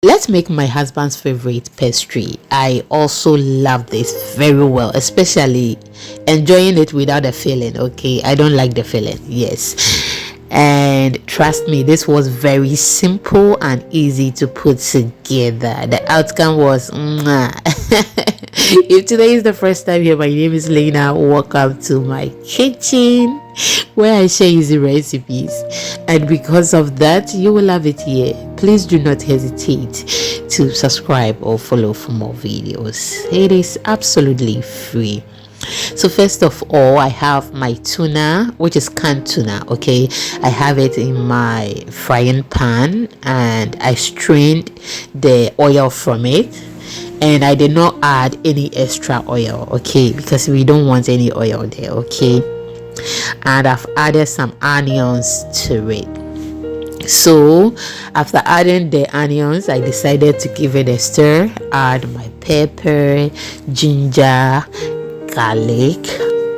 Let's make my husband's favorite pastry. I also love this very well, especially enjoying it without a filling. Okay, I don't like the filling. Yes, and trust me, this was very simple and easy to put together. The outcome was mwah. If today is the first time here, my name is Lena. Welcome to my kitchen where I share easy recipes, and because of that you will love it here. Please do not hesitate to subscribe or follow for more videos. It is absolutely free. So first of all, I have my tuna, which is canned tuna. Okay, I have it in my frying pan and I strained the oil from it, and I did not add any extra oil, okay, because we don't want any oil there. Okay, and I've added some onions to it. So after adding the onions, I decided to give it a stir, add my pepper, ginger, garlic,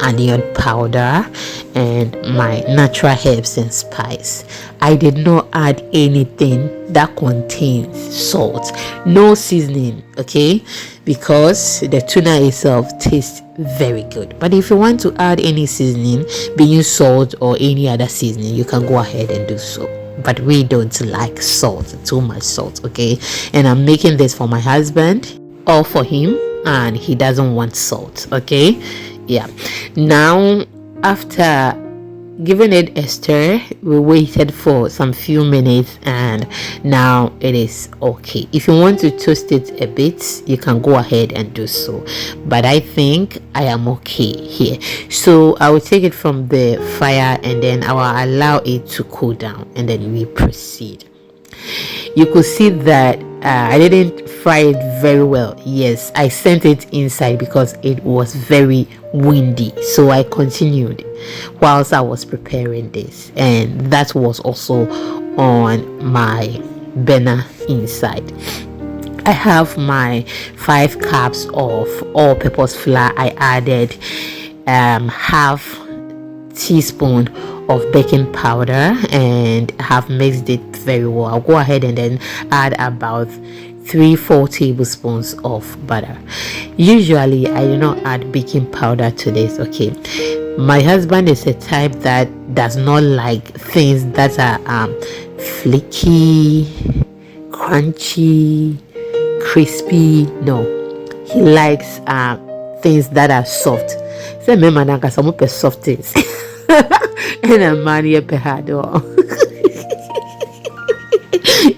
onion powder, and my natural herbs and spice. I did not add anything that contains salt, no seasoning, okay, because the tuna itself tastes very good. But if you want to add any seasoning, being salt or any other seasoning, you can go ahead and do so, but we don't like salt, too much salt. Okay, and I'm making this for my husband, all for him, and he doesn't want salt. Okay, yeah. Now after giving it a stir, we waited for some few minutes and now it is okay. If you want to toast it a bit, you can go ahead and do so, but I think I am okay here. So I will take it from the fire and then I will allow it to cool down and then we proceed. You could see that I didn't fry it very well. Yes, I sent it inside because it was very windy, so I continued whilst I was preparing this, and that was also on my burner inside. I have my 5 cups of all-purpose flour. I added half teaspoon of baking powder and have mixed it very well. I'll go ahead and then add about 3-4 tablespoons of butter. Usually I do not add baking powder to this. Okay, my husband is a type that does not like things that are flaky, crunchy, crispy. No, he likes things that are soft. Say me manaka some soft things. And a man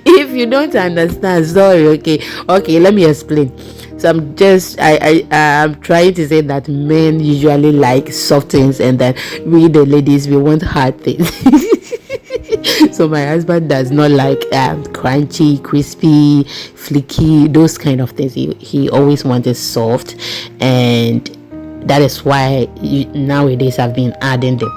if you don't understand, sorry. Okay, let me explain. So I'm trying to say that men usually like soft things, and that we the ladies, we want hard things. So my husband does not like crunchy, crispy, flaky, those kind of things. He always wanted soft, and that is why nowadays I've been adding the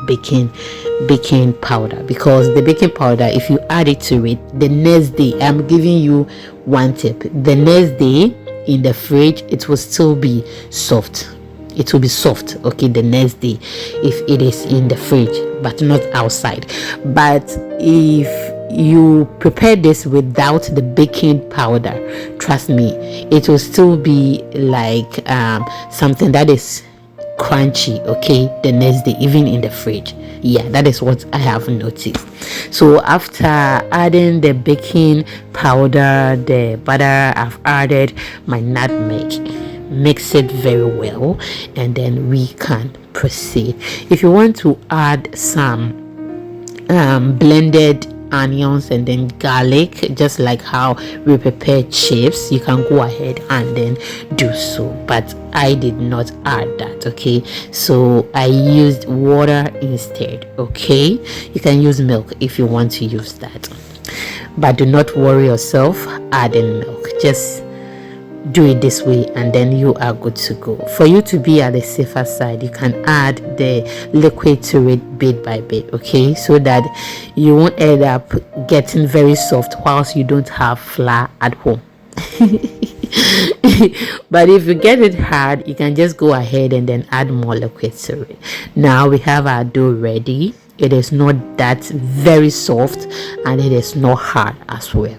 baking powder, because the baking powder, if you add it to it the next day, I'm giving you one tip, the next day in the fridge it will still be soft. It will be soft, okay, the next day if it is in the fridge, but not outside. But if you prepare this without the baking powder, trust me, it will still be like something that is crunchy, okay, the next day, even in the fridge. Yeah, that is what I have noticed. So after adding the baking powder, the butter, I've added my nutmeg. Mix it very well and then we can proceed. If you want to add some blended onions and then garlic, just like how we prepare chips, you can go ahead and then do so, but I did not add that. Okay, so I used water instead. Okay, you can use milk if you want to use that, but do not worry yourself adding milk. Just do it this way and then you are good to go. For you to be at the safer side, you can add the liquid to it bit by bit, okay, so that you won't end up getting very soft whilst you don't have flour at home. But if you get it hard, you can just go ahead and then add more liquid to it. Now we have our dough ready. It is not that very soft and it is not hard as well.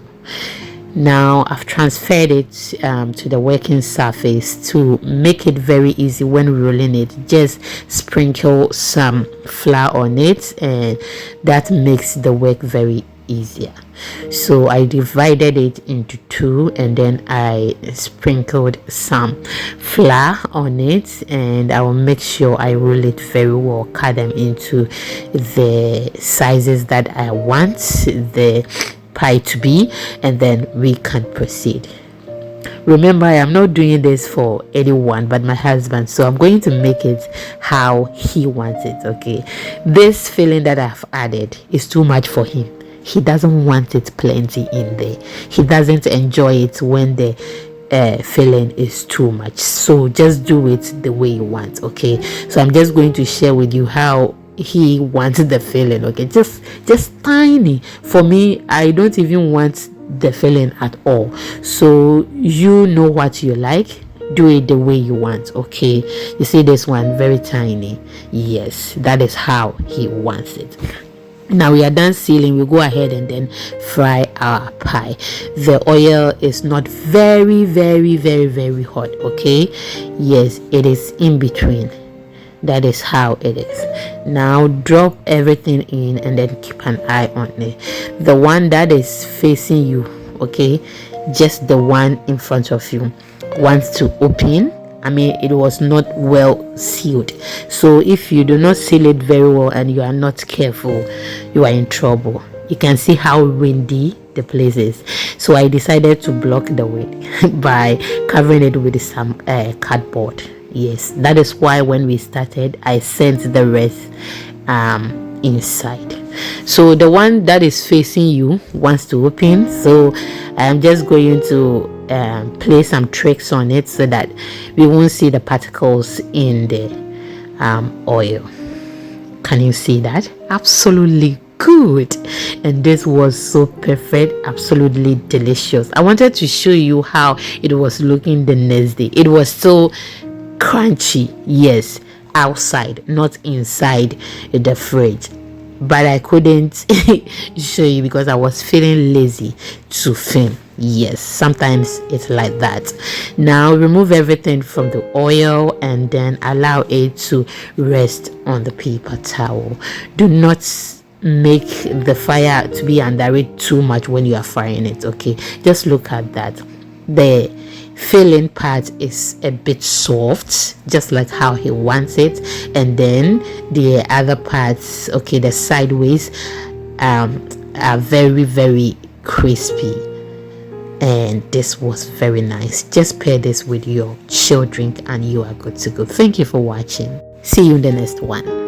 Now I've transferred it to the working surface. To make it very easy when rolling it, just sprinkle some flour on it, and that makes the work very easier. So I divided it into two, and then I sprinkled some flour on it, and I will make sure I roll it very well, cut them into the sizes that I want the pie to be, and then we can proceed. Remember, I am not doing this for anyone but my husband, so I'm going to make it how he wants it. Okay, this filling that I've added is too much for him. He doesn't want it plenty in there. He doesn't enjoy it when the filling is too much. So just do it the way you want. Okay, so I'm just going to share with you how he wants the filling. Okay, just tiny. For me, I don't even want the filling at all. So you know what you like, do it the way you want. Okay, you see this one, very tiny. Yes, that is how he wants it. Now we are done sealing. We go ahead and then fry our pie. The oil is not very hot. Okay, yes, it is in between. That is how it is. Now drop everything in and then keep an eye on it. The one that is facing you, okay, just the one in front of you, wants to open. I mean, it was not well sealed. So if you do not seal it very well and you are not careful, you are in trouble. You can see how windy the place is. So I decided to block the wind by covering it with some cardboard. Yes, that is why when we started, I sent the rest inside. So the one that is facing you wants to open, so I'm just going to play some tricks on it so that we won't see the particles in the oil. Can you see that? Absolutely good. And this was so perfect, absolutely delicious. I wanted to show you how it was looking the next day. It was so crunchy, yes, outside, not inside the fridge, but I couldn't show you because I was feeling lazy to film. Yes, sometimes it's like that. Now remove everything from the oil and then allow it to rest on the paper towel. Do not make the fire to be under it too much when you are frying it. Okay, just look at that. The filling part is a bit soft, just like how he wants it, and then the other parts, okay, the sideways are very crispy, and this was very nice. Just pair this with your chill drink and you are good to go. Thank you for watching. See you in the next one.